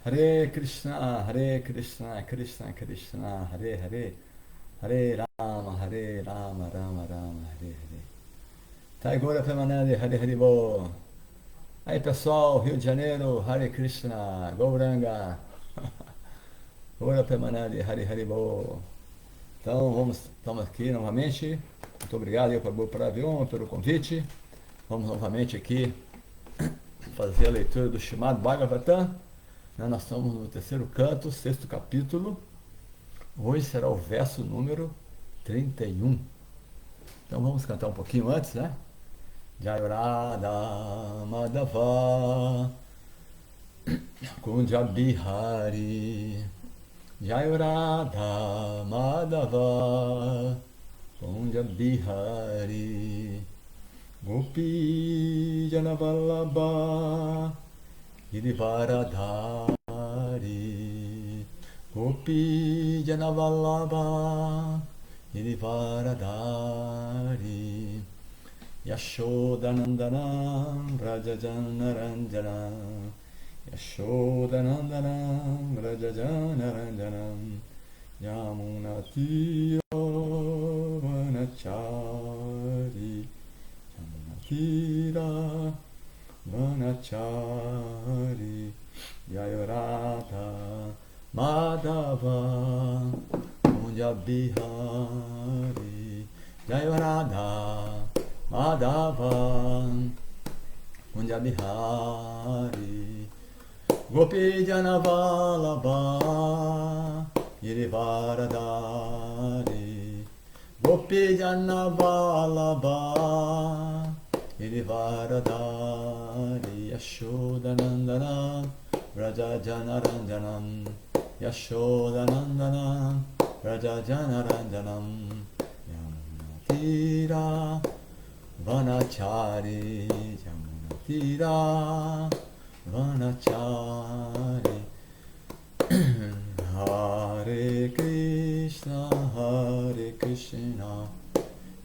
Hare Krishna, Krishna Krishna, Hare Hare, Hare Rama, Rama Rama, Hare Hare. Taigora Premanande, Hare Hare Bo. Aí pessoal, Rio de Janeiro, Hare Krishna, Gauranga, Gaura Premanande, Hare Hare Bo. Então estamos aqui novamente. Muito obrigado aí para o pelo convite. Vamos novamente aqui fazer a leitura do Srimad Bhagavatam. Nós estamos no terceiro canto, sexto capítulo. Hoje será o verso número 31. Então vamos cantar um pouquinho antes, né? Jayarada Madhava Kunja Bihari Jayarada Madhava Kunja Bihari Gopi Janavallabha Girivaradhari Gopi Janavallabha Girivaradhari Yashodanandanam Vrajajanaranjanam Yashodanandanam Vrajajanaranjanam Yamunatiravanachari Yamunatira Vanachari Jayorata Madhava Kunja Bihari Jayorada Madhava Kunja Bihari Gopi Janavallabha Girivaradhari Gopi Janavallabha Girivaradhari Yashodanandana Vrajajanaranjanam Yashodanandana Vrajajanaranjanam Yamunatira Vanachari Yamunatira Vanachari Hare Krishna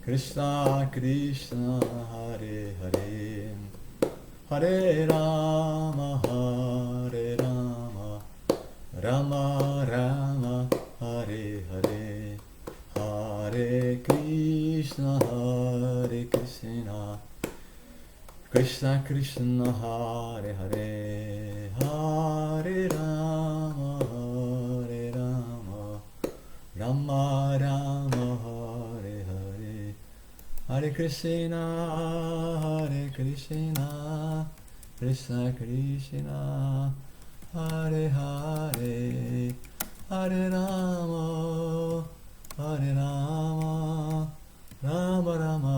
Krishna Krishna Hare Hare Hare Rama Rama Rama Hare Hare Hare Krishna Krishna Krishna Hare Hare Hare Rama Rama Rama Hare Hare Hare Krishna Krishna Krishna Hare Hare Hare Rama Rama Rama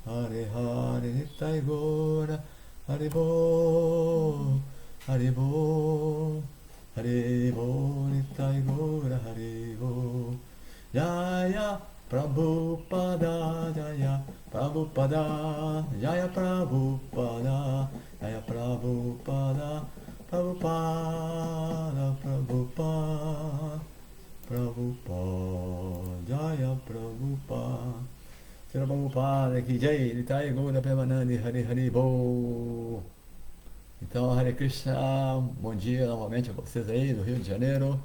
Hare Hare Nitai Gora Hare Bo Hare Bo Hare Bo Nitai Gora Hare Bo Jaya Prabhupada Jaya Prabhupada Jaya Prabhupada Jaya Prabhupada Prabhupada Prabhupada Jaya Prabhupada Srila Prabhupada Ki Jai Nitai Gaura Premanande Hare Hare Bo. Então, Hare Krishna, bom dia novamente a vocês aí do Rio de Janeiro.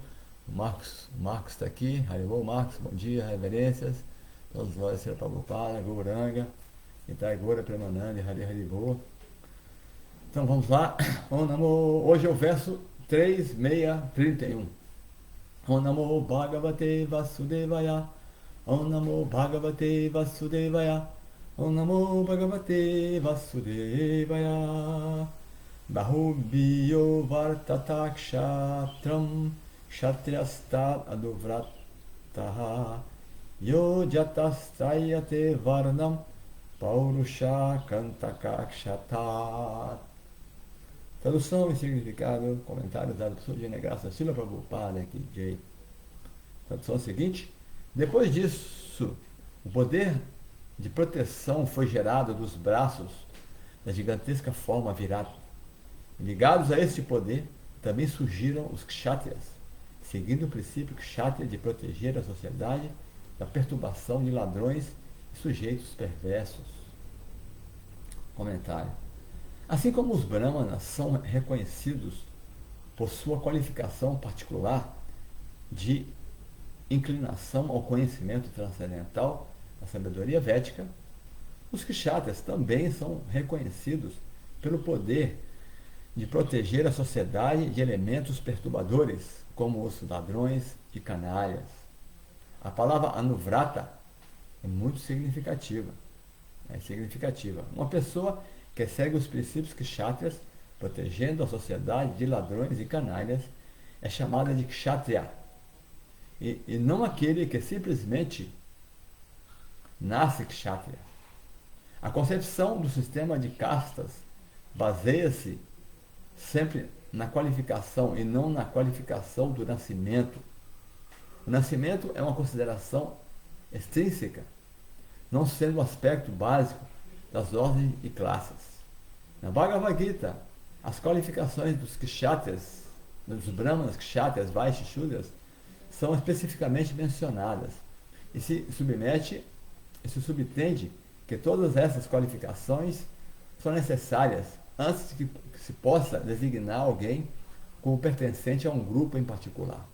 O Marcos está aqui. Hare Bo, Marcos, bom dia, reverências. Todos nós, Srila Prabhupada, Gauranga, Nitai Gaura Premanande Hare Hare Bo. Então vamos lá. Om Namo. Hoje é o verso 3631. Om Namo Bhagavate Vasudevaya. Om Namo Bhagavate Vasudevaya. Om Namo Bhagavate Vasudevaya. Bahubhiyo Vartata Kshatram Kshatriyastat Aduvrataha Yo Jatastrayate Varnam Paurusha Kantaka Kshatat. Tradução e significado, comentários da pessoa de Graça Srila Prabhupada aqui, Jay. Tradução seguinte: depois disso, o poder de proteção foi gerado dos braços da gigantesca forma virada. Ligados a este poder, também surgiram os kshatriyas, seguindo o princípio kshatriya de proteger a sociedade da perturbação de ladrões e sujeitos perversos. Comentário: assim como os brahmanas são reconhecidos por sua qualificação particular de inclinação ao conhecimento transcendental, a sabedoria védica, os kshatras também são reconhecidos pelo poder de proteger a sociedade de elementos perturbadores, como os ladrões e canalhas. A palavra anuvrata é muito significativa. É significativa. Uma pessoa que segue os princípios kshatras, protegendo a sociedade de ladrões e canalhas, é chamada de kshatriya. E não aquele que simplesmente nasce kshatriya. A concepção do sistema de castas baseia-se sempre na qualificação e não na qualificação do nascimento. O nascimento é uma consideração extrínseca, não sendo o aspecto básico das ordens e classes. Na Bhagavad Gita, as qualificações dos kshatras, dos brahmanas, kshatras, vaishyas e shudras, são especificamente mencionadas e se subtende que todas essas qualificações são necessárias antes de que se possa designar alguém como pertencente a um grupo em particular.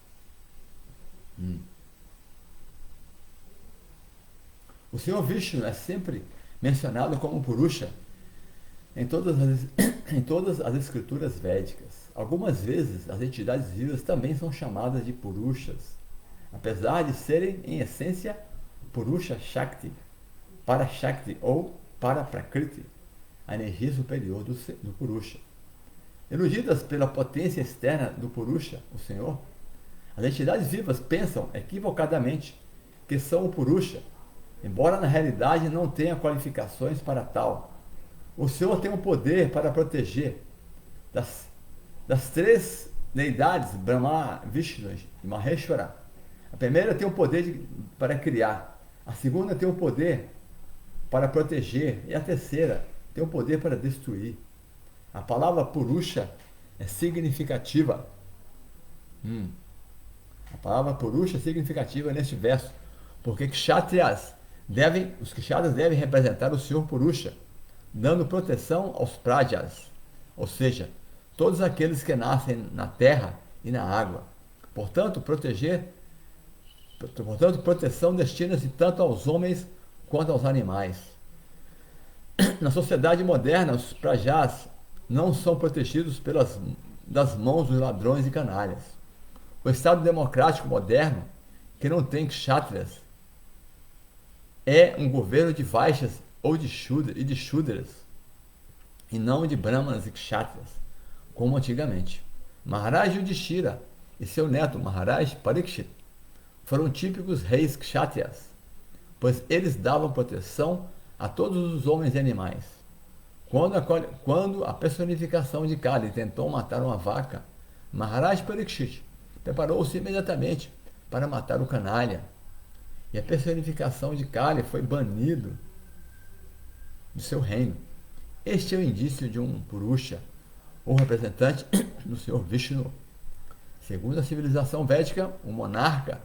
O Senhor Vishnu é sempre mencionado como Purusha em todas as escrituras védicas. Algumas vezes as entidades vivas também são chamadas de Purushas, apesar de serem em essência Purusha Shakti, para Shakti ou para Prakriti, a energia superior do Purusha. Iludidas pela potência externa do Purusha, o Senhor, as entidades vivas pensam equivocadamente que são o Purusha, embora na realidade não tenha qualificações para tal. O Senhor tem o poder para proteger das três deidades, Brahma, Vishnu e Maheshwara. A primeira tem o poder para criar, a segunda tem o poder para proteger e a terceira tem o poder para destruir. A palavra Purusha é significativa. A palavra Purusha é significativa neste verso, porque os kshatras devem representar o Senhor Purusha, dando proteção aos prajas, ou seja, todos aqueles que nascem na terra e na água. Portanto, proteção destina-se tanto aos homens quanto aos animais. Na sociedade moderna, os prajas não são protegidos das mãos dos ladrões e canalhas. O Estado democrático moderno, que não tem kshatras, é um governo de vaixas ou de shudras, e não de brahmanas e kshatras, como antigamente. Maharaj Yudhishthira e seu neto Maharaj Parikshit foram típicos reis kshatriyas, pois eles davam proteção a todos os homens e animais. Quando a personificação de Kali tentou matar uma vaca, Maharaj Parikshit preparou-se imediatamente para matar o canalha, e a personificação de Kali foi banido de seu reino. Este é o indício de um Purusha, ou representante do Senhor Vishnu. Segundo a civilização védica, o monarca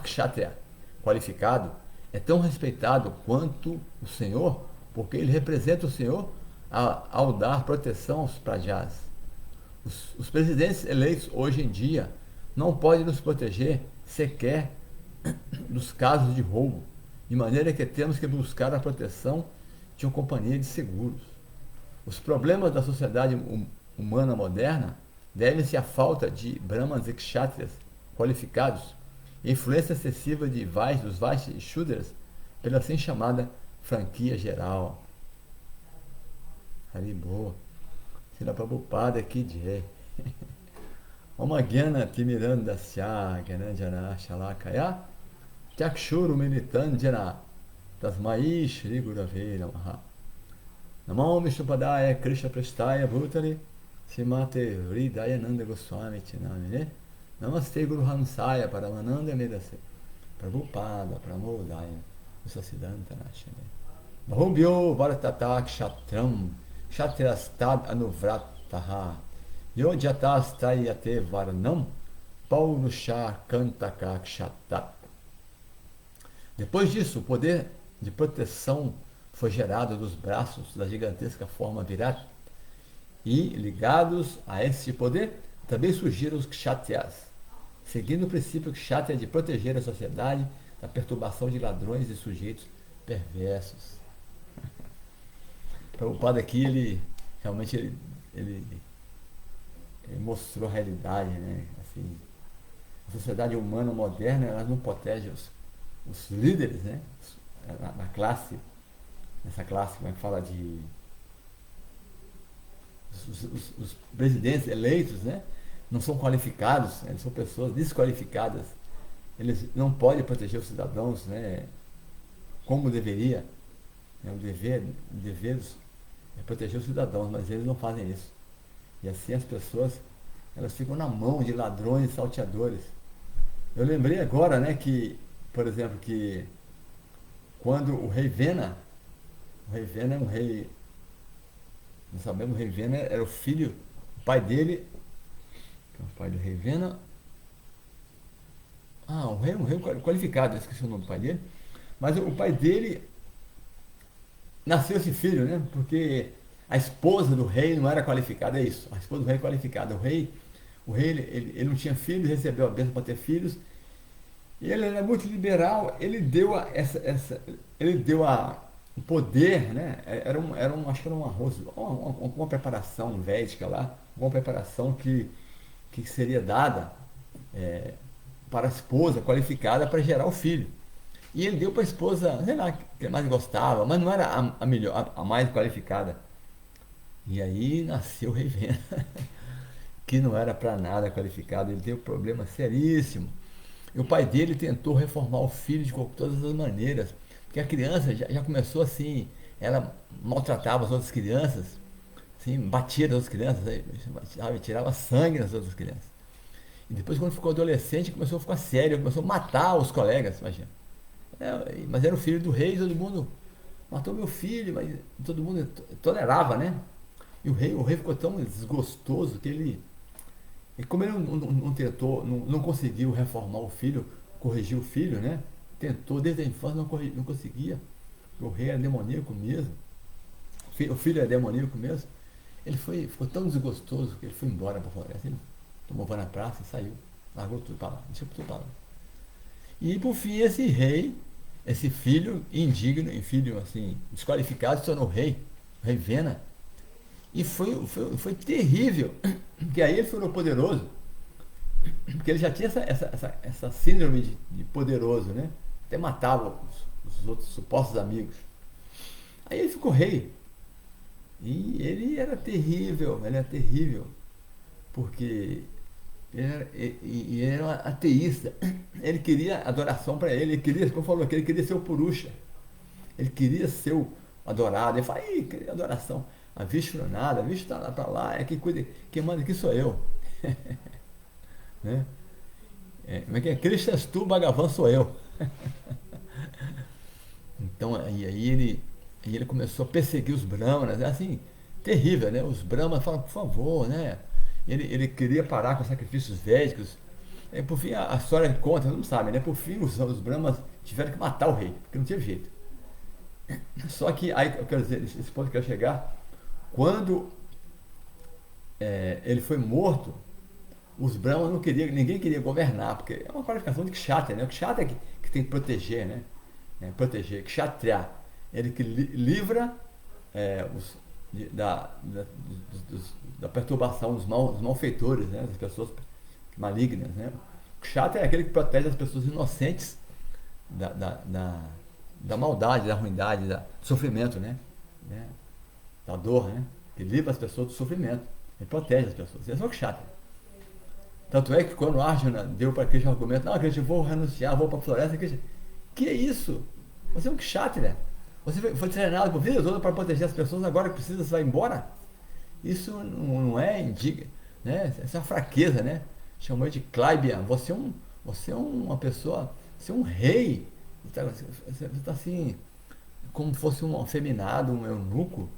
kshatriya qualificado é tão respeitado quanto o Senhor, porque ele representa o Senhor ao dar proteção aos prajas. Os presidentes eleitos hoje em dia não podem nos proteger sequer dos casos de roubo, de maneira que temos que buscar a proteção de uma companhia de seguros. Os problemas da sociedade humana moderna devem-se à falta de brahmanas e kshatriyas qualificados e influência excessiva dos vaishyas e shudras pela assim chamada franquia geral. Haribô, Srila Prabhupada aqui de Oma Gyana Timirandasya Gyananjana Shalakaya Chakshuru Militandjana Tasmai Shri Gurave Namaha Namo Vishnupadaya Krishna Prestaya Bhutale Srimate Hridayananda Goswami Chinamine Namaste Guru Hamsaya Paramananda Medase Prabhupada Pramodaya Usasiddhanta Nashine Bahubhyo Varatata Kshatram Kshatrastad Anuvrataha Yojatasthayate Varnam Paurusha Kantaka Kshatat. Depois disso, o poder de proteção foi gerado dos braços da gigantesca forma Virat E, ligados a esse poder, também surgiram os kshatriyas, seguindo o princípio kshatriya de proteger a sociedade da perturbação de ladrões e sujeitos perversos. Prabhupada aqui, realmente ele mostrou a realidade, né? Assim, a sociedade humana moderna, ela não protege os líderes, né? Na classe, nessa classe, como é que fala de os presidentes eleitos, né? Não são qualificados, eles são pessoas desqualificadas. Eles não podem proteger os cidadãos, né? Como deveria. Né? O dever é proteger os cidadãos, mas eles não fazem isso. E assim as pessoas, elas ficam na mão de ladrões e salteadores. Eu lembrei agora, né, que, por exemplo, que quando o rei Vena é um rei, nós sabemos, o rei Vena era o filho, o pai dele, que é o pai do rei Vena, um rei qualificado, eu esqueci o nome do pai dele, mas o pai dele nasceu esse filho, né, porque a esposa do rei não era qualificada, é isso, a esposa do rei é qualificada, o rei ele não tinha filhos, recebeu a bênção para ter filhos. E ele era muito liberal, ele deu o poder, né? Acho que era um arroz, uma preparação védica lá, uma preparação que seria dada para a esposa qualificada para gerar o filho. E ele deu para a esposa, sei lá, que ele mais gostava, mas não era a melhor, a mais qualificada. E aí nasceu o rei Vena, que não era para nada qualificado, ele teve um problema seríssimo. E o pai dele tentou reformar o filho de todas as maneiras, porque a criança já começou assim, ela maltratava as outras crianças, assim, batia nas outras crianças, tirava sangue das outras crianças. E depois, quando ficou adolescente, começou a ficar sério, começou a matar os colegas, imagina. Mas era o filho do rei, todo mundo matou meu filho, mas todo mundo tolerava, né? E o rei ficou tão desgostoso que e como ele não tentou, não conseguiu reformar o filho, corrigir o filho, né? Tentou desde a infância, não conseguia. O rei era demoníaco mesmo. O filho era demoníaco mesmo. Ficou tão desgostoso que ele foi embora para a floresta. Ele tomou banho na praça e saiu. Largou tudo para lá, deixou tudo para lá. E por fim esse rei, esse filho indigno, e filho assim, desqualificado, se tornou rei, o rei Vena. E foi terrível, porque aí ele foi poderoso, porque ele já tinha essa síndrome de poderoso, né? Até matava os outros supostos amigos. Aí ele ficou rei. E ele era terrível, porque ele era um ateísta. Ele queria adoração para ele queria, como falou, que ele queria ser o Purusha. Ele queria ser o adorado. Ele fala, queria adoração. A Vishnu não é nada, a Vishnu está lá para lá, quem manda aqui sou eu. Né? Como é que é? Krishnas tu, Bhagavan sou eu. Então, aí ele começou a perseguir os brahmanas, assim, terrível, né? Os brahmanas falam, por favor, né? Ele queria parar com os sacrifícios védicos. Por fim, a história conta, todo mundo sabe, né? Por fim, os brahmanas tiveram que matar o rei, porque não tinha jeito. Só que, aí, eu quero dizer, esse ponto que eu quero chegar, quando ele foi morto, os brahmanas não queriam, ninguém queria governar, porque é uma qualificação de kshatriya, né? O kshatriya que tem que proteger, né? Proteger, kshatriya, ele que livra da perturbação dos malfeitores, né? Das pessoas malignas, né? O kshatriya é aquele que protege as pessoas inocentes da maldade, da ruindade, do sofrimento, né? Da dor, né? Que livra as pessoas do sofrimento. Ele protege as pessoas. Esse é o kshatriya. Tanto é que quando Arjuna deu para Krishna o argumento, não, Krishna, vou renunciar, vou para a floresta, Krishna, que é isso? Você é um kshatriya. Você foi treinado por vida toda para proteger as pessoas, agora que precisa, você vai embora? Isso não é indica, né? Essa é uma fraqueza, né? Chamou ele de Klaibian. Você é uma pessoa, você é um rei. Você está assim, como fosse um afeminado, um eunuco,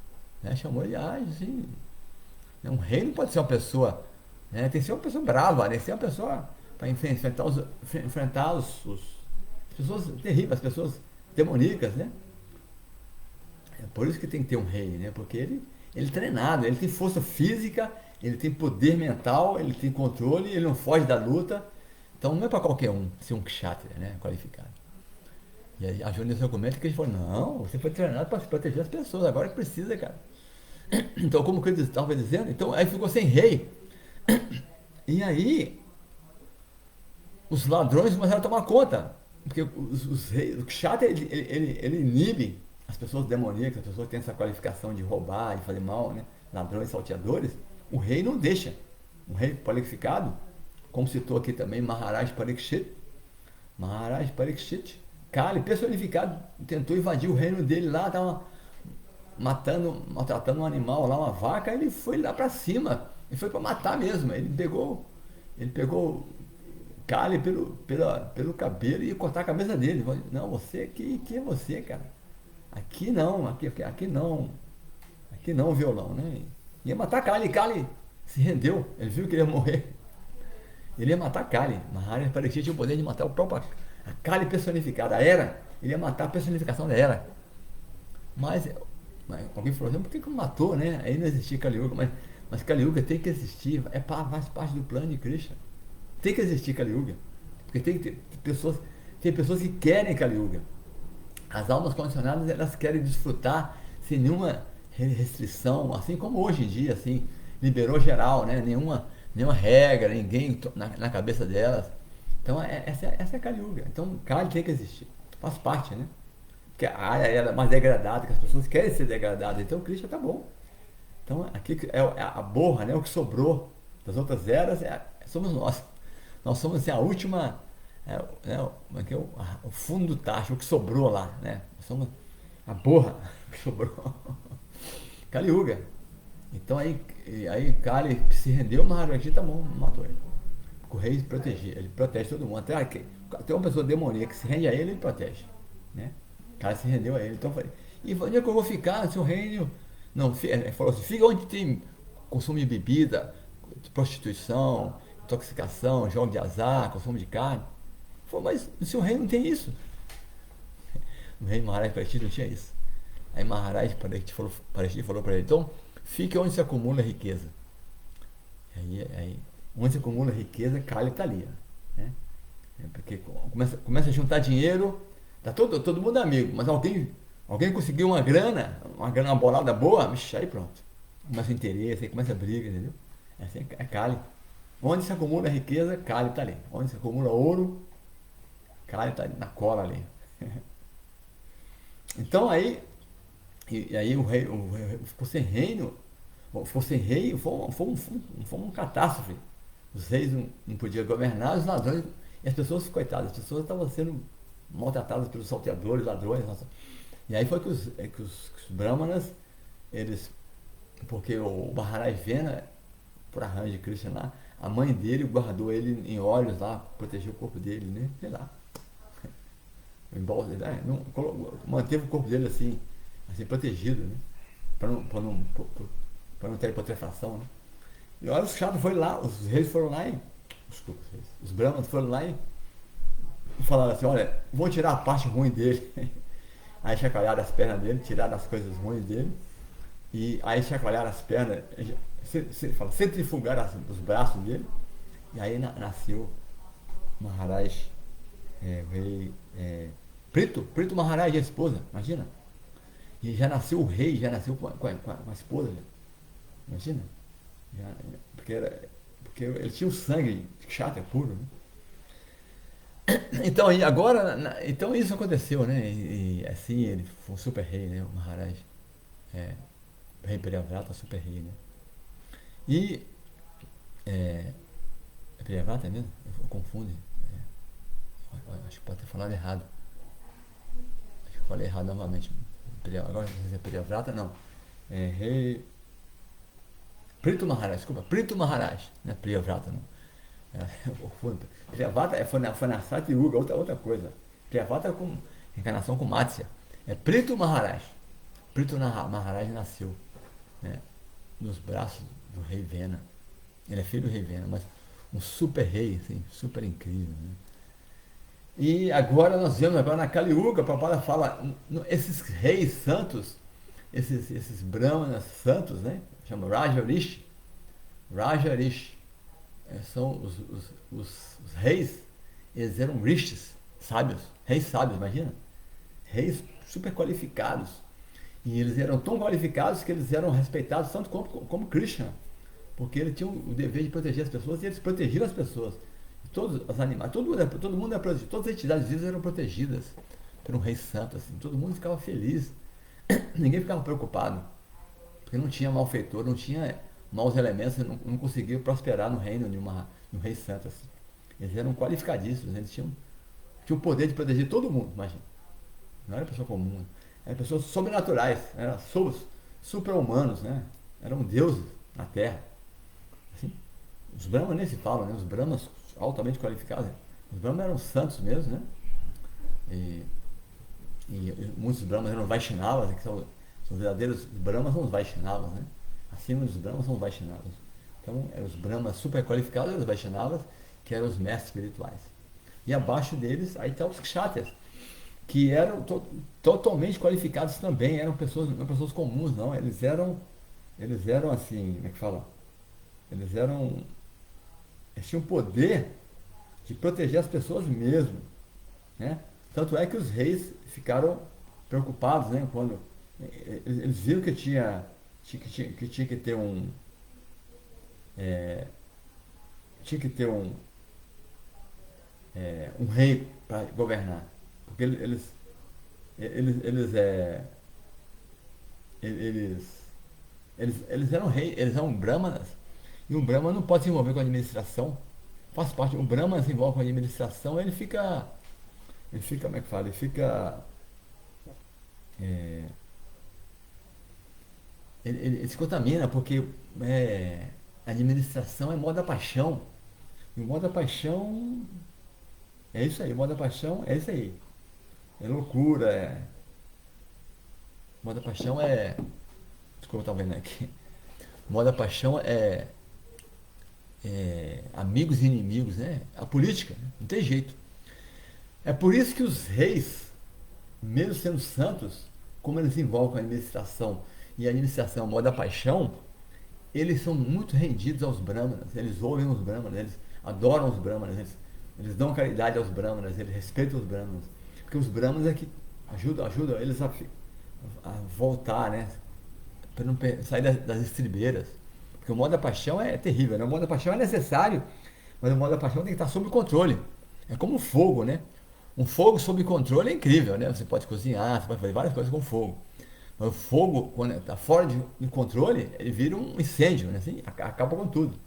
né? Chamou ele, assim. Um rei não pode ser uma pessoa, né? Tem que ser uma pessoa brava, né? Tem que ser uma pessoa para enfrentar as pessoas terríveis, as pessoas demoníacas, né? É por isso que tem que ter um rei, né? Porque ele é treinado, ele tem força física, ele tem poder mental, ele tem controle, ele não foge da luta. Então não é para qualquer um ser um kshatriya, né, qualificado. E aí a Júnior argumenta que ele falou, não, você foi treinado para proteger as pessoas, agora que precisa, cara. Então, como que ele estava dizendo, então aí ficou sem rei. E aí os ladrões começaram a tomar conta. Porque os reis, o kshatriya, ele inibe as pessoas demoníacas, as pessoas que têm essa qualificação de roubar e fazer mal, né? Ladrões, salteadores. O rei não deixa. Um rei qualificado, como citou aqui também Maharaj Parikshit. Maharaj Parikshit, Kali, personificado, tentou invadir o reino dele lá, estava matando, maltratando um animal lá, uma vaca, ele foi lá para cima, ele foi para matar mesmo, ele pegou Kali pelo cabelo e cortar a cabeça dele. Falei, não, você, que é você, cara? Aqui não, aqui não o violão, né? Ia matar Kali se rendeu, ele viu que ele ia morrer. Ele ia matar Kali. Maharaj Parikshit tinha o poder de matar o próprio a Kali personificada, a Hera. Ele ia matar a personificação da Hera. Mas alguém falou assim, por que matou, né? Aí não existia Kali Yuga, mas Kali Yuga tem que existir, faz parte do plano de Krishna. Tem que existir Kali Yuga. Porque tem pessoas que querem Kali Yuga. As almas condicionadas, elas querem desfrutar sem nenhuma restrição, assim como hoje em dia, assim, liberou geral, né? Nenhuma regra, ninguém na cabeça delas. Então essa é a Kali Yuga. Então Kali tem que existir. Faz parte, né? Porque a área é mais degradada, que as pessoas querem ser degradadas. Então o Krishna tá bom. Então aqui é a borra, né? O que sobrou das outras eras somos nós. Nós somos assim, a última, o fundo do tacho, o que sobrou lá, né? Nós somos a borra que sobrou. Kali Yuga. Então aí Kali se rendeu, mas Maharaj tá bom, matou ele. O rei ele protege todo mundo. Até uma pessoa demoníaca que se rende a ele protege. Né? Kali se rendeu a ele. Então falei, e onde é que eu vou ficar no seu reino? Não, ele falou assim, fica onde tem consumo de bebida, prostituição, intoxicação, jogo de azar, consumo de carne. Falei, mas no seu reino não tem isso. No reino Maharaj Parikshit não tinha isso. Aí Maharaj Parikshit falou para ele, então fique onde se acumula riqueza. Aí onde se acumula riqueza, Kali está ali. Né? Porque começa a juntar dinheiro, tá todo mundo amigo, mas alguém conseguiu uma grana, uma bolada boa, aí pronto. Começa o interesse, aí começa a briga, entendeu? Assim é Kali. Onde se acumula riqueza, Kali está ali. Onde se acumula ouro, Kali está na cola ali. Então aí o rei ficou sem reino, ficou sem rei, foi uma catástrofe. Os reis não podiam governar, os ladrões, e as pessoas, coitadas, as pessoas estavam sendo maltratadas pelos salteadores, ladrões. Nossa. E aí foi que os brahmanas, porque o Maharaj Vena, por arranjo de Krishna lá, a mãe dele guardou ele em óleos lá, protegeu o corpo dele, né? Sei lá. Manteve o corpo dele assim protegido, né? Para não ter putrefação, né? E olha, os chatos foram lá, os reis foram lá desculpa, os brahmanos foram lá e falaram assim, olha, vou tirar a parte ruim dele. Aí chacoalharam as pernas dele, tiraram as coisas ruins dele, e aí chacoalharam as pernas, centrifugaram os braços dele, e aí nasceu Maharaj, o rei Prito Maharaj, a esposa, imagina. E já nasceu o rei, já nasceu com a esposa, imagina. Porque ele tinha o sangue kshatriya puro, né? Então, e agora, então isso aconteceu, né? E assim, ele foi um super rei, né? O Maharaj, o rei Priyavrata, super rei, né? E, é Priyavrata mesmo? Eu confundo. Acho que pode ter falado errado. Acho que eu falei errado novamente. Agora, não sei se é Priyavrata, não. Rei Prito Maharaj, desculpa, Prito Maharaj, não é Priyavrata, não. Priyavrata foi na Sati Yuga, outra coisa. Priyavrata é com reencarnação com Matsya. É Prito Maharaj. Prito Maharaj nasceu, né, nos braços do rei Vena. Ele é filho do rei Vena, mas um super rei, assim, super incrível, né? E agora nós vemos agora na Kali Yuga, a Prabhupada fala, esses reis santos esses brahmanas santos, né? Chama Raja Rishi. Raja Rishi. São os reis, eles eram rishis, sábios, reis sábios, imagina? Reis super qualificados. E eles eram tão qualificados que eles eram respeitados tanto como Krishna, porque ele tinha o dever de proteger as pessoas e eles protegiam as pessoas. Todos os animais, todo mundo era protegido, todas as entidades vivas eram protegidas por um rei santo, assim, todo mundo ficava feliz, ninguém ficava preocupado, porque não tinha malfeitor, não tinha maus elementos, não conseguia prosperar no reino de um rei santo. Assim. Eles eram qualificadíssimos, eles tinham o poder de proteger todo mundo, imagina. Não era pessoa comum, eram pessoas sobrenaturais, eram super-humanos, né? Eram deuses na Terra. Assim, os Brahmas nem se falam, né? Os Brahmas altamente qualificados, os Brahmas eram santos mesmo, né? E muitos Brahmas eram Vaishnavas, que são verdadeiros Brahmas, são os Vaishnavas, né? Acima dos Brahmas são os Vaishnavas. Então, eram os Brahmas super qualificados, eram os Vaishnavas, que eram os mestres espirituais. E abaixo deles, aí estão os Kshatriyas, que eram totalmente qualificados também, eram pessoas comuns, não. Eles eram assim, como é que fala? Eles tinham poder de proteger as pessoas mesmo, né? Tanto é que os reis ficaram preocupados, né? Quando eles viram que tinha que ter um rei para governar, porque eles, eles, eles eram reis, eles eram brahmanas, e um brahmana não pode se envolver com a administração, faz parte, o brahmana se envolve com a administração, ele fica, como é que fala, é, ele se contamina, porque a administração é modo da paixão, e o modo da paixão é isso aí, o modo da paixão é isso aí, é loucura, o modo da paixão desculpa, eu estava vendo aqui, o modo da paixão é amigos e inimigos, né? A política, né? Não tem jeito. É por isso que os reis, mesmo sendo santos, como eles envolvem a administração e a administração, modo da paixão, eles são muito rendidos aos brahmanas, eles ouvem os brahmanas, eles adoram os brahmanas, eles dão caridade aos brahmanas, eles respeitam os brahmanas, porque os brahmanas é que ajudam eles a voltar, né? Para não sair das estribeiras. Porque o modo da paixão é terrível, né? O modo da paixão é necessário, mas o modo da paixão tem que estar sob controle. É como o fogo, né? Um fogo sob controle é incrível, né? Você pode cozinhar, você pode fazer várias coisas com fogo. Mas o fogo, quando está fora de controle, ele vira um incêndio, né? Assim, acaba com tudo.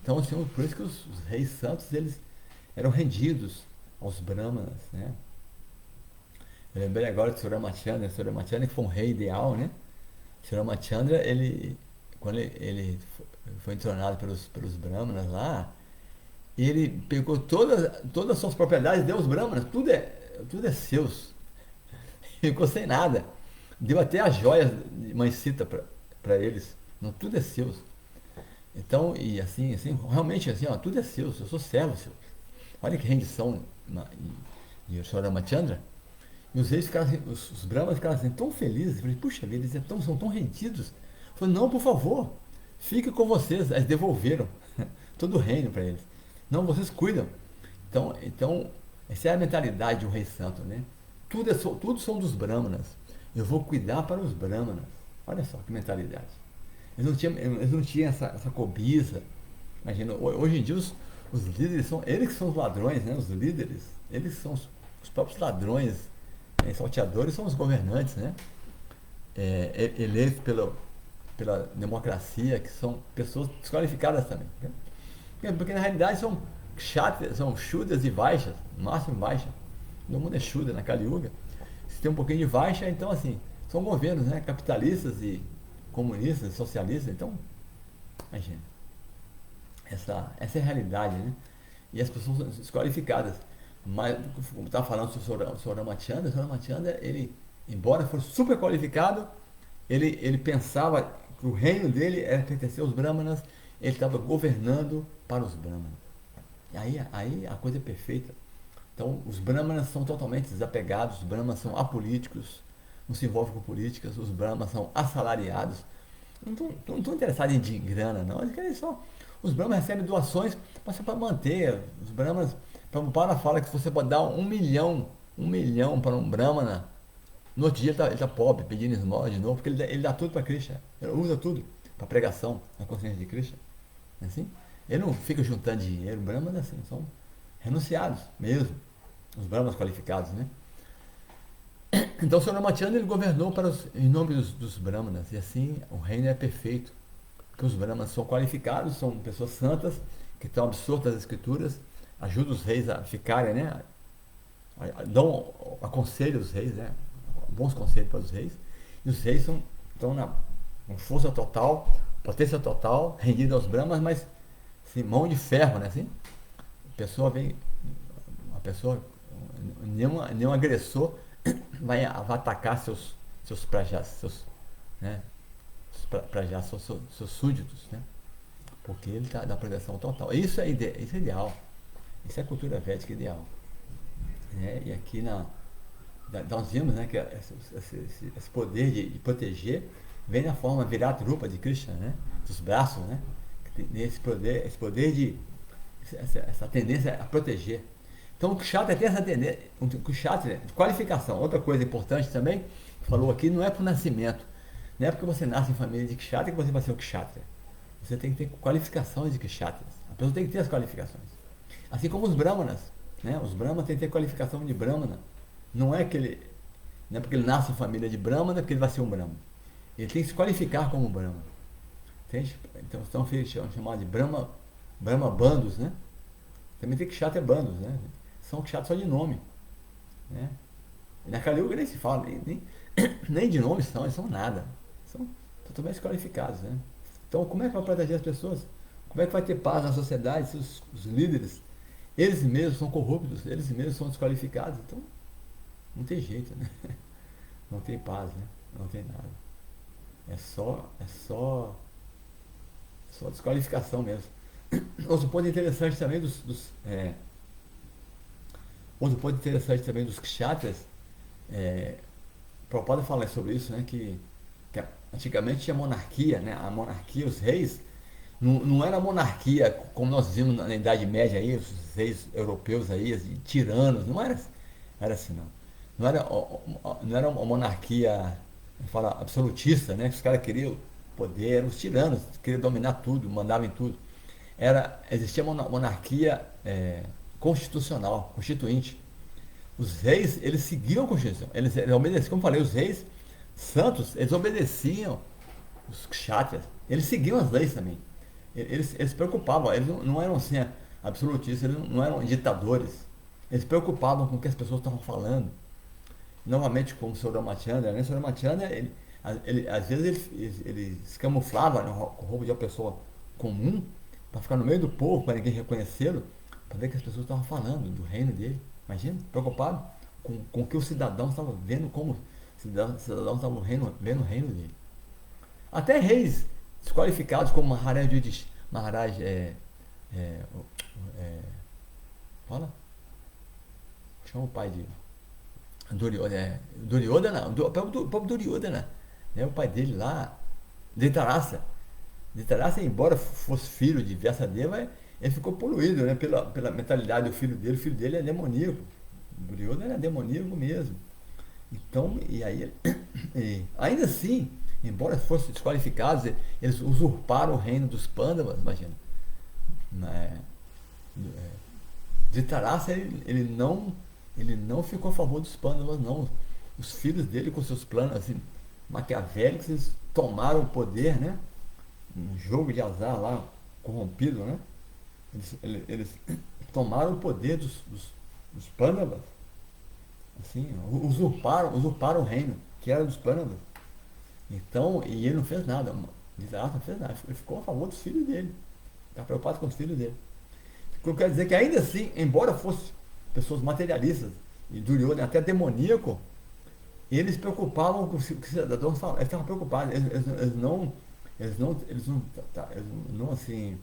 Então, assim, por isso que os reis santos, eles eram rendidos aos brahmanas, né? Eu lembrei agora de Surya Ramachandra, que foi um rei ideal, né? Surya Ramachandra, quando ele foi entronado pelos brahmanas lá, ele pegou todas as suas propriedades, deu aos brahmanas, tudo é seus. Ficou sem nada. Deu até as joias de mãe Sita para eles. Não, tudo é seus. Então, e assim, realmente assim, ó, tudo é seu, eu sou servo seu. Olha que rendição de Surya Ramachandra. E os reis ficaram assim, os brahmanas ficaram assim, tão felizes. Eu falei, puxa vida, eles são tão rendidos. Eu falei, não, por favor, fique com vocês. Eles devolveram todo o reino para eles. Não, vocês cuidam. Então, essa é a mentalidade de um rei santo, né? Tudo são dos brahmanas. Eu vou cuidar para os brahmanas. Olha só que mentalidade. Eles não tinham essa cobiça. Imagina, hoje em dia os líderes eles que são os ladrões, né? Os líderes, eles são os próprios ladrões, salteadores são os governantes, né? Eleitos pela democracia, que são pessoas desqualificadas também. Né? Porque na realidade são chatas, são Shudras e Vaixas, máximo Vaixas. Todo mundo é Shudra na Kali Yuga. Se tem um pouquinho de Vaixha, então assim, são governos, né? Capitalistas e comunistas, socialistas, então, imagina. Essa é a realidade, né? E as pessoas são desqualificadas. Mas, como estava falando sobre o Surya Ramachandra, ele, embora fosse super qualificado, ele pensava que o reino dele era pertencer aos brahmanas, ele estava governando para os brahmanas. E aí a coisa é perfeita. Então, os brahmanas são totalmente desapegados, os brahmanas são apolíticos, não se envolvem com políticas, os brahmas são assalariados, não estão interessados em grana, não. Eles querem só. Os brahmas recebem doações, mas só para manter. Os brahmas. Prabhupada fala que se você pode dar 1 milhão para um brahmana, no outro dia ele tá pobre, pedindo esmola de novo, porque ele dá tudo para Krishna. Ele usa tudo para pregação, na consciência de Krishna. Não é assim? Ele não fica juntando dinheiro. Brahmanas assim, são renunciados mesmo. Os brahmanas qualificados, né? Então o Sr. Ramachandra ele governou em nome dos brahmanas, e assim o reino é perfeito, porque os brahmanas são qualificados, são pessoas santas, que estão absortas nas escrituras, ajudam os reis a ficarem, né? Aconselham os reis, né? Bons conselhos para os reis, e os reis estão com força total, potência total, rendidos aos brahmanas, mas assim, mão de ferro, né? Assim, uma pessoa, nenhum agressor vai atacar seus prajas, né? Prajas, seus súditos, né? Porque ele dá proteção total. Isso é ideal. Isso é a cultura védica ideal. Né? E aqui nós vimos, né, que esse poder de proteger vem na forma Virat Rupa de Krishna, né? Dos braços, né? Esse poder essa tendência a proteger. Então o Kshatriya tem essa tendência, o Kshatriya, qualificação. Outra coisa importante também, falou aqui, não é por nascimento. Não é porque você nasce em família de Kshatriya que você vai ser um Kshatriya. Você tem que ter qualificações de Kshatriyas. A pessoa tem que ter as qualificações. Assim como os Brahmanas. Né? Os Brahmanas têm que ter qualificação de Brahmana. Não é porque ele nasce em família de Brahmana que ele vai ser um Brahmana. Ele tem que se qualificar como Brahmana. Entende? Então são chamados de Brahma Bandos, né? Também tem Kshatriya Bandos, né? São Kshatriyas só de nome. Né? E na Kali Yuga nem se fala, nem de nome são, eles são nada. São totalmente qualificados, né? Então como é que vai proteger as pessoas? Como é que vai ter paz na sociedade se os líderes, eles mesmos são corruptos, eles mesmos são desqualificados? Então, não tem jeito, né? Não tem paz, né? Não tem nada. É só desqualificação mesmo. Outro ponto interessante também outro ponto interessante também dos kshatriyas, Prabhupada fala sobre isso, né? Que antigamente tinha monarquia, né? A monarquia, os reis, não era monarquia como nós vimos na Idade Média aí, os reis europeus aí, tiranos, não era assim não. Não era uma monarquia, fala, absolutista, né? Que os caras queriam poder, eram os tiranos, queriam dominar tudo, mandavam em tudo. Existia uma monarquia constitucional, constituinte. Os reis, eles seguiam a Constituição, eles obedeciam, como eu falei, os reis santos, eles obedeciam os kshatriyas, eles seguiam as leis também. Eles se preocupavam, eles não eram assim absolutistas, eles não eram ditadores. Eles se preocupavam com o que as pessoas estavam falando. Novamente, como o Sr. Ramachandra, né? O Sr. Ramachandra, às vezes ele se camuflava, né, com roupa de uma pessoa comum, para ficar no meio do povo, para ninguém reconhecê-lo, para ver o que as pessoas estavam falando do reino dele. Imagina, preocupado com o que os cidadãos estavam vendo, como os cidadãos estavam vendo o reino dele. Até reis desqualificados como Maharaj fala? Chama o pai de Duryodhana, o próprio Duryodhana, né? O pai dele lá, Dhritarashtra. Dhritarashtra, embora fosse filho de Vyasadeva, ele ficou poluído, né, pela mentalidade do filho dele. O filho dele é demoníaco. O Duryodhana é demoníaco mesmo. Então, e aí, ainda assim, embora fossem desqualificados, eles usurparam o reino dos Pandavas, imagina. Dhritarashtra, ele não ficou a favor dos Pandavas, não. Os filhos dele, com seus planos assim, maquiavélicos, eles tomaram o poder, né? Um jogo de azar lá, corrompido, né? Eles tomaram o poder dos Pandavas, assim, usurparam o reino, que era dos Pandavas. Então, e ele não fez nada, Dhritarashtra não fez nada, ele ficou a favor dos filhos dele, está preocupado com os filhos dele. Eu quero dizer que ainda assim, embora fossem pessoas materialistas, e Duryodhana até demoníaco, eles se preocupavam com o que os cidadãos falavam, eles estavam preocupados, eles não assim,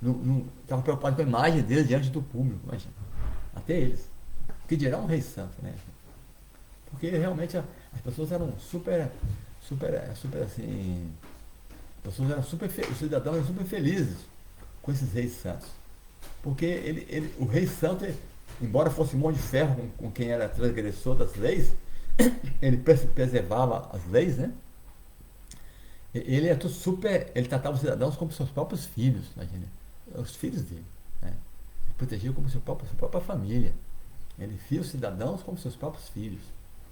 não estavam preocupados com a imagem deles diante do público, imagina. Até eles. Que dirá um rei santo, né? Porque realmente As pessoas eram super assim, as pessoas eram os cidadãos eram super felizes com esses reis santos. Porque o rei santo, embora fosse mão de ferro com quem era transgressor das leis, ele preservava as leis, né? Ele é super, ele tratava os cidadãos como seus próprios filhos, imagina, os filhos dele, né? Ele protegia como sua própria família. Ele via os cidadãos como seus próprios filhos.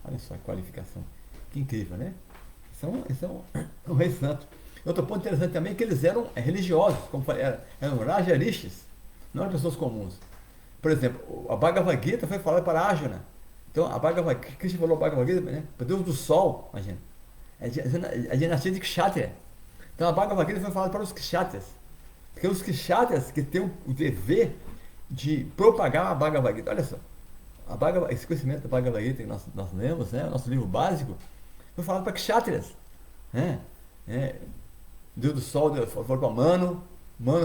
Olha só a qualificação, que incrível, né? São um rei santo. Outro ponto interessante também é que eles eram religiosos, como falei, eram Rajarishis, não eram pessoas comuns. Por exemplo, a Bhagavad Gita foi falada para Arjuna. Então, Krishna falou Bhagavad Gita, né? Para Deus do Sol, imagina. É a dinastia de Kshatriya. Então, a Bhagavad Gita foi falada para os Kshatriyas. Porque os Kshatriyas que têm o dever de propagar a Bhagavad Gita. Olha só, esse conhecimento da Bhagavad Gita que nós lemos, né? O nosso livro básico, foi falado para Kshatriyas. Né? Deus do Sol falou para Mano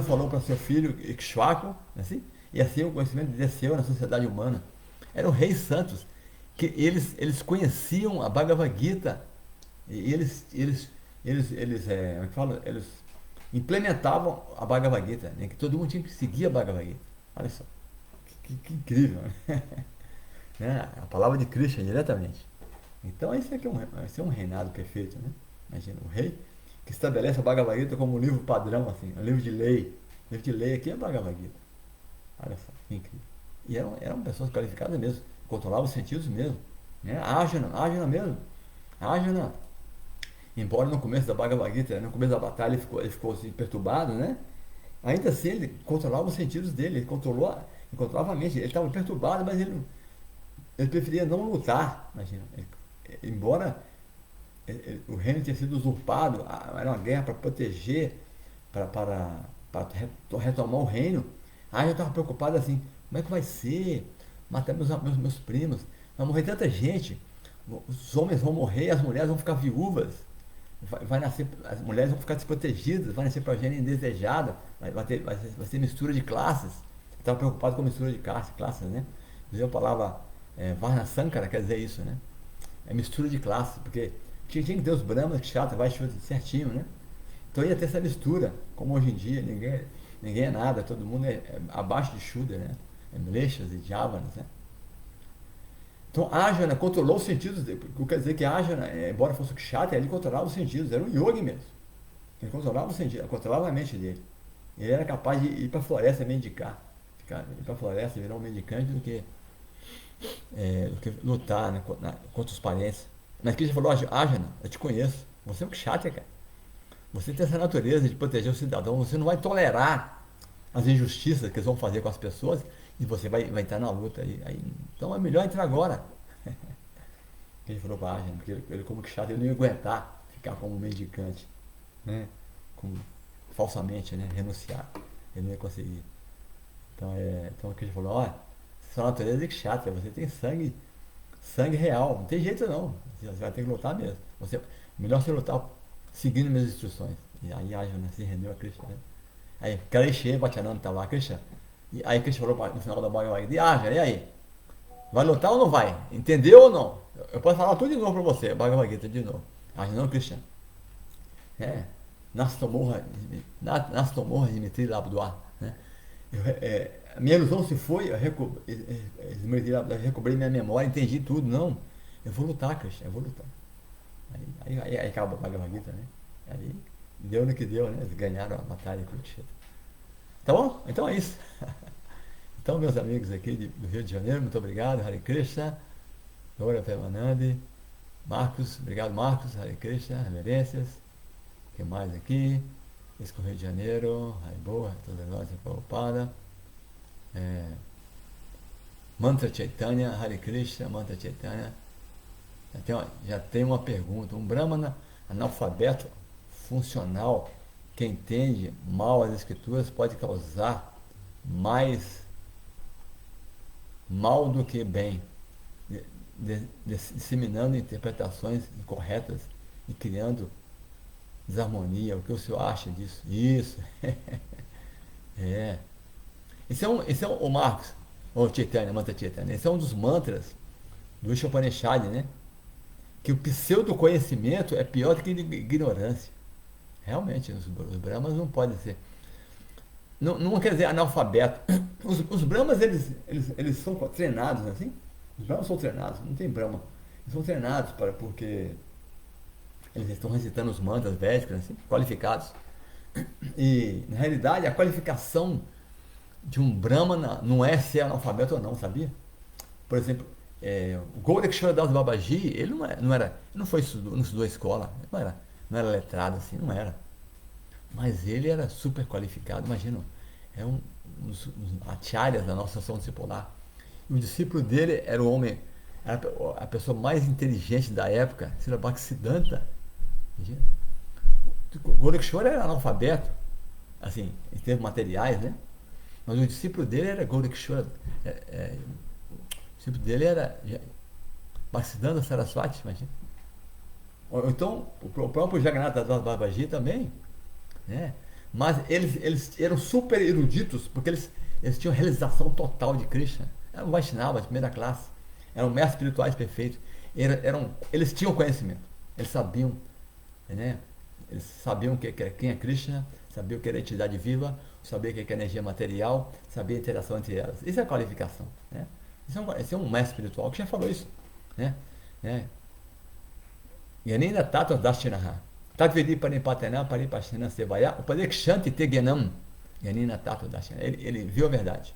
falou para seu filho Ikshvaku, assim, e assim o conhecimento desceu na sociedade humana. Eram reis santos, que eles conheciam a Bhagavad Gita, e como é que fala? Eles implementavam a Bhagavad Gita, né? Que todo mundo tinha que seguir a Bhagavad Gita. Olha só, que incrível, né? Né? A palavra de Krishna diretamente. Então esse aqui esse é um reinado perfeito, né? Imagina, o rei que estabelece a Bhagavad Gita como um livro padrão, assim, um livro de lei. O livro de lei aqui é a Bhagavad Gita. Olha só, que incrível. E eram pessoas qualificadas mesmo, controlavam os sentidos mesmo. Né? Arjuna mesmo. Arjuna, embora no começo da Bhagavad Gita, no começo da batalha ele ficou assim, perturbado, né? Ainda assim ele controlava os sentidos dele, ele controlava a mente. Ele estava perturbado, mas ele preferia não lutar, imagina. Embora o reino tinha sido usurpado, era uma guerra para proteger, para retomar o reino. Aí eu estava preocupado assim, como é que vai ser? Matar meus primos, vai morrer tanta gente, os homens vão morrer, as mulheres vão ficar viúvas, vai nascer, as mulheres vão ficar desprotegidas, vai nascer progênie indesejada, vai ser mistura de classes. Eu estava preocupado com a mistura de classes, né? A palavra Varna Sankara quer dizer isso, né? É mistura de classes, porque tinha que ter os brahmanas, que chato, vai certinho, né? Então ia ter essa mistura, como hoje em dia, ninguém é nada, todo mundo é abaixo de Shudra, né? É Mlechas e Javanas, né? Então Arjuna controlou os sentidos dele, o que quer dizer que Arjuna, embora fosse o Kshatriya, ele controlava os sentidos, era um yogi mesmo. Ele controlava os sentidos, controlava a mente dele. Ele era capaz de ir para a floresta mendicar, ir para a floresta virar um mendicante do que lutar, né, contra os parentes. Mas Krishna falou, Arjuna, eu te conheço, você é um Kshatriya, cara. Você tem essa natureza de proteger o cidadão, você não vai tolerar as injustiças que eles vão fazer com as pessoas e você vai entrar na luta. Então é melhor entrar agora. Ele falou para Arjuna, porque ele como Kshatriya, ele não ia aguentar ficar como mendicante, né? Falsamente, né? Renunciar. Ele não ia conseguir. Então Krishna falou, olha, sua natureza é Kshatriya, você tem sangue real, não tem jeito não, você vai ter que lutar mesmo. Melhor você lutar seguindo minhas instruções. E aí Arjuna se rendeu a Krishna, né? Aí Kaleshi Bachananda estava lá, Krishna. E aí Krishna falou no final da Bhagavad Gita, Arjuna, e aí? Vai lutar ou não vai? Entendeu ou não? Eu posso falar tudo de novo para você, Bhagavad Gita de novo. Arjuna, não, Krishna. Nastomoha Dimitri Labdoa, né? A minha ilusão se foi, eu recobrei minha memória, entendi tudo, não. Eu vou lutar, Krishna, eu vou lutar. Aí acaba a Bhagavad Gita, né? Aí deu no que deu, né? Eles ganharam a batalha com o Kurukshetra. Tá bom? Então é isso. Então, meus amigos aqui do Rio de Janeiro, muito obrigado, Hare Krishna, Dora Premanandi, Marcos, obrigado Marcos, Hare Krishna, reverências. O que mais aqui? Esse com o Rio de Janeiro, Hare Boa, toda nós Prabhupada. Mantra Chaitanya, Hare Krishna, Mantra Chaitanya. Já tem uma pergunta. Um Brahmana analfabeto funcional que entende mal as escrituras pode causar mais mal do que bem, disseminando interpretações incorretas e criando desarmonia. O que o senhor acha disso? Isso. Esse é o Marcos, ou Chaitanya, Mantra Chaitanya. Esse é um dos mantras do Upanishad, né? que o pseudo-conhecimento é pior do que ignorância. Realmente, os Brahmas não podem ser. Não, não quer dizer analfabeto. Os Brahmas, eles são treinados, assim. Os Brahmas são treinados, não tem Brahma. Eles são treinados porque eles estão recitando os mantras védicos, assim, qualificados. E, na realidade, a qualificação de um Brahmana não é ser analfabeto ou não, sabia? Por exemplo, o Gorakshora Das Babaji, ele não foi não estudou escola, não era letrado assim, não era. Mas ele era super qualificado, imagina, é um dos acharyas da nossa ação discipular. E o discípulo dele era o homem, era a pessoa mais inteligente da época, Srila Bhaktisiddhanta. Imagina. O Gorakshora era analfabeto, assim, em termos materiais, né? Mas o discípulo dele era Gorakshora. O discípulo dele era Bhaktisiddhanta Saraswati, imagina. Ou então, o próprio Jagannatha Das Babaji também, né? Mas eles eram super eruditos, porque eles tinham realização total de Krishna. Eram Vaishnavas de primeira classe, eram mestres espirituais perfeitos. Eles tinham conhecimento, eles sabiam, né? Eles sabiam quem é Krishna, sabiam o que era a entidade viva, sabiam o que é energia material, sabiam a interação entre elas. Isso é qualificação, né? Esse é um mestre espiritual que já falou isso, né? Yanina tato dashinaha. Tatvedi paripatena paripashina sevaya. Upadekshanti tegenam. Yanina tato dashinaha. Ele viu a verdade,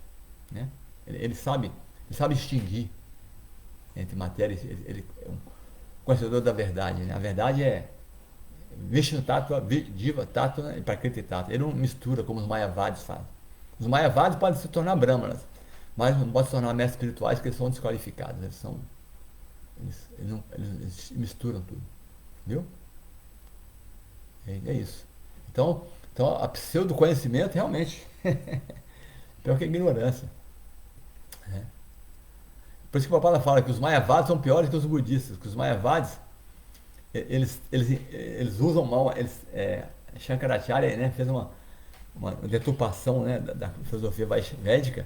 né? Ele sabe distinguir entre matéria. Ele é um conhecedor da verdade, né? A verdade é Vishnu Tattva, Diva Tattva e Prakriti Tattva. Ele não mistura como os Mayavadis fazem. Os Mayavadis podem se tornar brahmanas, mas não podem se tornar mestres espirituais porque eles são desqualificados. Eles misturam tudo. Viu? É isso. Então a pseudo-conhecimento realmente pior que a ignorância. Né? Por isso que o Papai fala que os Mayavadis são piores que os budistas, que os Mayavadis eles usam mal, Shankaracharya, né, fez uma deturpação, né, da filosofia védica.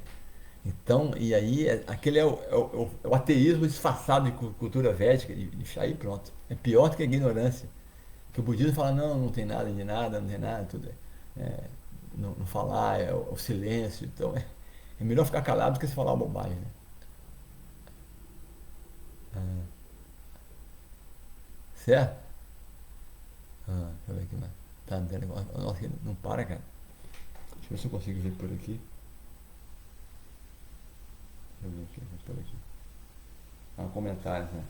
Então, e aí aquele é o ateísmo disfarçado de cultura védica, e aí pronto. É pior do que a ignorância. Que o budismo fala, não tem nada de nada, não tem nada, tudo não falar, é o silêncio. Então é melhor ficar calado do que se falar uma bobagem. Né? Certo? Deixa eu ver aqui mais. Tá no negócio. Nossa, não para, cara. Deixa eu ver se eu consigo ver por aqui. Deixa eu ver aqui, por aqui. Comentários, né?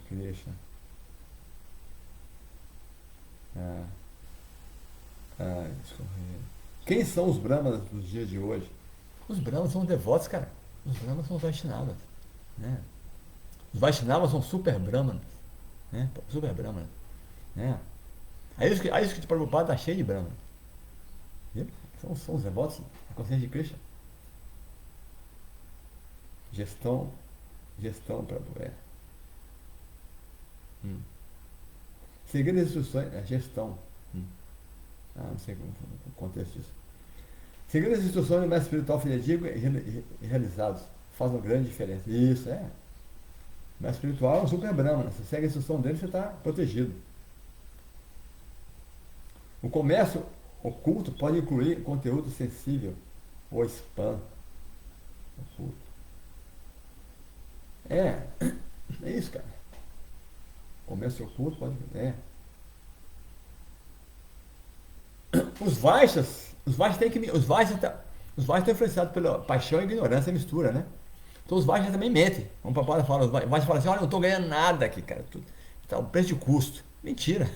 Krishna. Quem são os Brahmanas dos dias de hoje? Os Brahmanas são devotos, cara. Os Brahmanas são os Vaishnavas, né? Os Vaishnavas são super Brahmanas, né? Super Brahmanas, né? Aí isso que o Prabhupada está cheio de Brahmanas. Viu? São os devotos da consciência de Krishna. Gestão Prabhu, Seguindo as instruções, gestão. Não sei o contexto disso. Seguindo as instruções do mestre espiritual fidedigno e realizados, faz uma grande diferença. Isso, O mestre espiritual é um super brahmana. Se segue a instrução dele, você está protegido. O comércio oculto pode incluir conteúdo sensível ou spam oculto. É isso, cara. Comércio oculto pode. Os Vaishyas estão influenciados pela paixão e ignorância e mistura, né? Então os Vaishyas também mentem. Como o papai fala, os Vaishyas falam assim, olha, eu não estou ganhando nada aqui, cara. Tá o preço de custo. Mentira.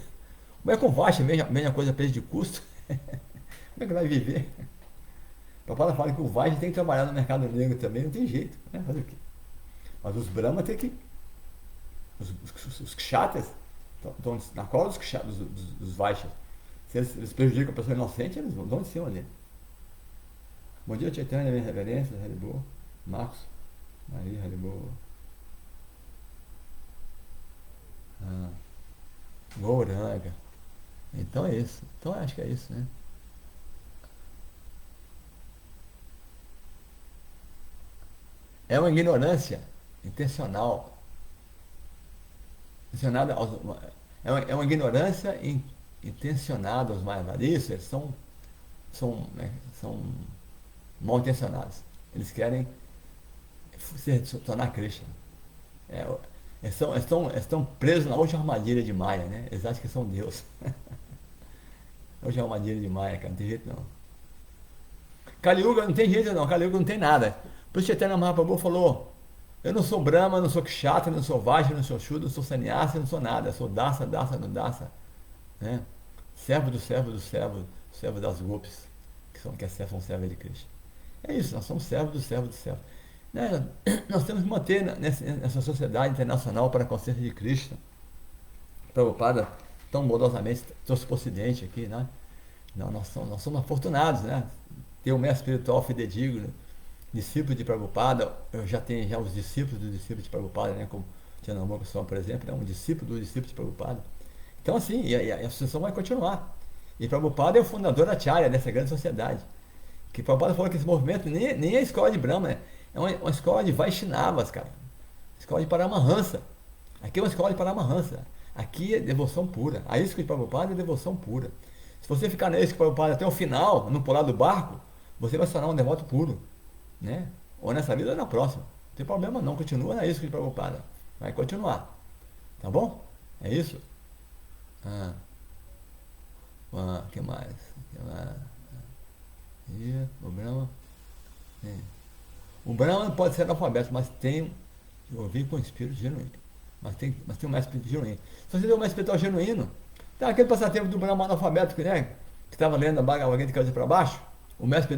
Como é que o Vaishya vende a coisa a preço de custo? Como é que vai viver? O papai fala que o Vaishya tem que trabalhar no mercado negro também, não tem jeito, né? Fazer o quê? Mas os Brahmas tem que. Os kshatras estão na cola dos Vaishyas. Se eles prejudicam a pessoa inocente, eles vão de cima dele. Bom dia, Chaitanya, minha reverência, Haribo, Marcos, Maria, Haribo. Gouranga. Então é isso. Então acho que é isso, né? É uma ignorância intencional. intencionada é uma ignorância intencionada aos Mayavadis. Eles né, são mal intencionados. Eles querem se tornar Krishna. É, eles estão presos na última armadilha de Maya, né? Eles acham que são Deus. A última armadilha de Maya, cara, não tem jeito não. Kali Yuga não tem jeito não, Kali Yuga não tem nada. Por isso Chaitanya Mahaprabhu falou: eu não sou Brahma, não sou Kshatriya, não sou Vaishya, não sou Shudra, não sou Sannyasi, não sou nada. Eu sou Dasa, Dasa, no Dasa. Né? Servo do servo do servo, servo das Gopis, que são servos de Krishna. É isso, nós somos servos do servo do servo. Né? Nós temos que manter nessa sociedade internacional para a consciência de Krishna. Prabhupada tão modosamente trouxe para o Ocidente aqui, né? Nós somos afortunados, né? Ter um mestre espiritual fidedigno, discípulo de Prabhupada. Eu já tenho já os discípulos dos discípulos de Prabhupada, né? Como Tianamô Goswami, por exemplo, é um discípulo do discípulo de Prabhupada. Então, assim, a associação vai continuar. E Prabhupada é o fundador da Acharya, dessa grande sociedade. Que Prabhupada falou que esse movimento nem é a escola de Brahma, né? É uma escola de Vaishnavas, cara. Escola de Paramahansa. Aqui é uma escola de Paramahansa. Aqui é devoção pura. A isca de Prabhupada é devoção pura. Se você ficar na isca de Prabhupada até o final, não pular do barco, você vai se tornar um devoto puro. Né? Ou nessa vida ou na próxima. Não tem problema não, continua na isca de Prabhupada. Vai continuar. Tá bom? É isso? Que mais? O Brahma. O Brahma pode ser analfabeto, mas tem ouvir com espírito genuíno. Mas tem um mestre espiritual genuíno. Se você tem um mestre espiritual genuíno, tá aquele passatempo do Brahma analfabeto, né? Que estava lendo a Bhagavad Gita de cabeça para baixo. O mestre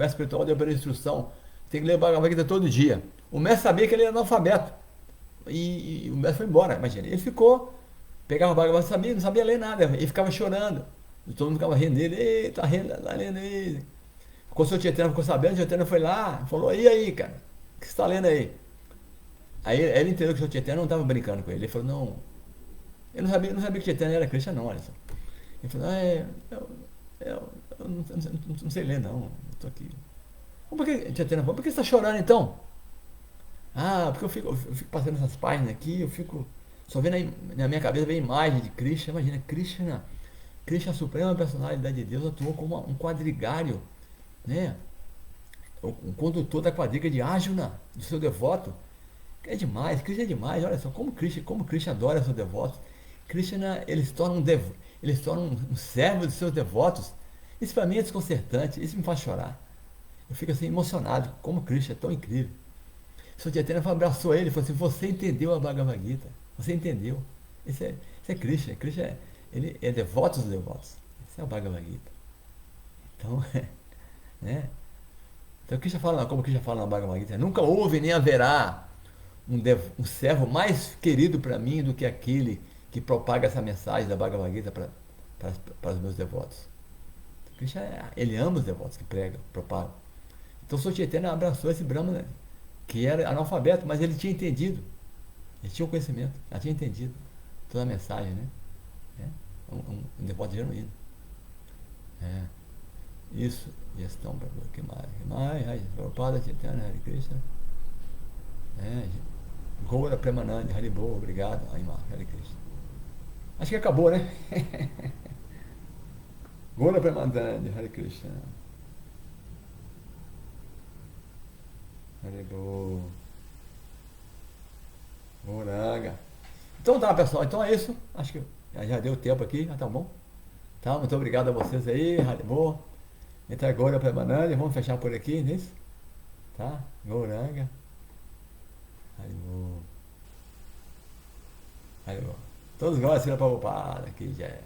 espiritual deu para ele instrução: tem que ler a Bhagavad Gita todo dia. O mestre sabia que ele era analfabeto. E o mestre foi embora, imagina. Ele ficou, pegava a Bhagavad Gita, não sabia ler nada. Ele ficava chorando. E todo mundo ficava rindo dele. Ei, tá rindo, tá lendo aí. Quando o Sr. Chaitanya ficou sabendo, o Chaitanya foi lá, falou: e aí, cara? O que você está lendo aí? Aí ele entendeu que o Sr. Chaitanya não estava brincando com ele. Ele falou: não. Eu não sabia que o Chaitanya era Krishna, não, olha só. Ele falou: eu não sei ler, não. Eu tô aqui. Por que, Chaitanya falou: por que você está chorando então? Porque eu fico passando essas páginas aqui, eu fico só vendo aí, na minha cabeça vem a imagem de Krishna. Imagina, Krishna, a suprema personalidade de Deus, atuou como um quadrigário, né? O condutor da quadriga de Arjuna, do seu devoto. É demais, Krishna é demais. Olha só como Krishna adora seus devotos. Krishna, ele se torna um servo dos seus devotos. Isso para mim é desconcertante, isso me faz chorar. Eu fico assim emocionado, como Krishna é tão incrível. O Sr. Chaitanya abraçou ele e falou assim: você entendeu a Bhagavad Gita, você entendeu. Isso é Krishna. Krishna ele é devoto dos devotos. Isso é a Bhagavad Gita. Então, né? Então, como Krishna fala na Bhagavad Gita: nunca houve nem haverá um servo mais querido para mim do que aquele que propaga essa mensagem da Bhagavad Gita para os meus devotos. Krishna, ele ama os devotos que pregam, propagam. Então, o Sr. Chaitanya abraçou esse Brahmana, que era analfabeto, mas ele tinha entendido. Ele tinha o conhecimento, já tinha entendido toda a mensagem, né? Um devoto genuíno. Isso, gestão para que mais, Prabhupada, Chaitanya, Hare Krishna. Goura Premanandi, Haribo, obrigado. Aimar, Hare Krishna. Acho que acabou, né? Goura Premanandi, Hare Krishna. Haribo. Goranga. Então tá, pessoal. Então é isso. Acho que já deu tempo aqui, já tá bom. Tá, muito obrigado a vocês aí, Haribo. Então agora para Banana, vamos fechar por aqui, não é isso? Tá? Goranga. Haribo. Haribo. Todos gostam de ir para o aqui, já é.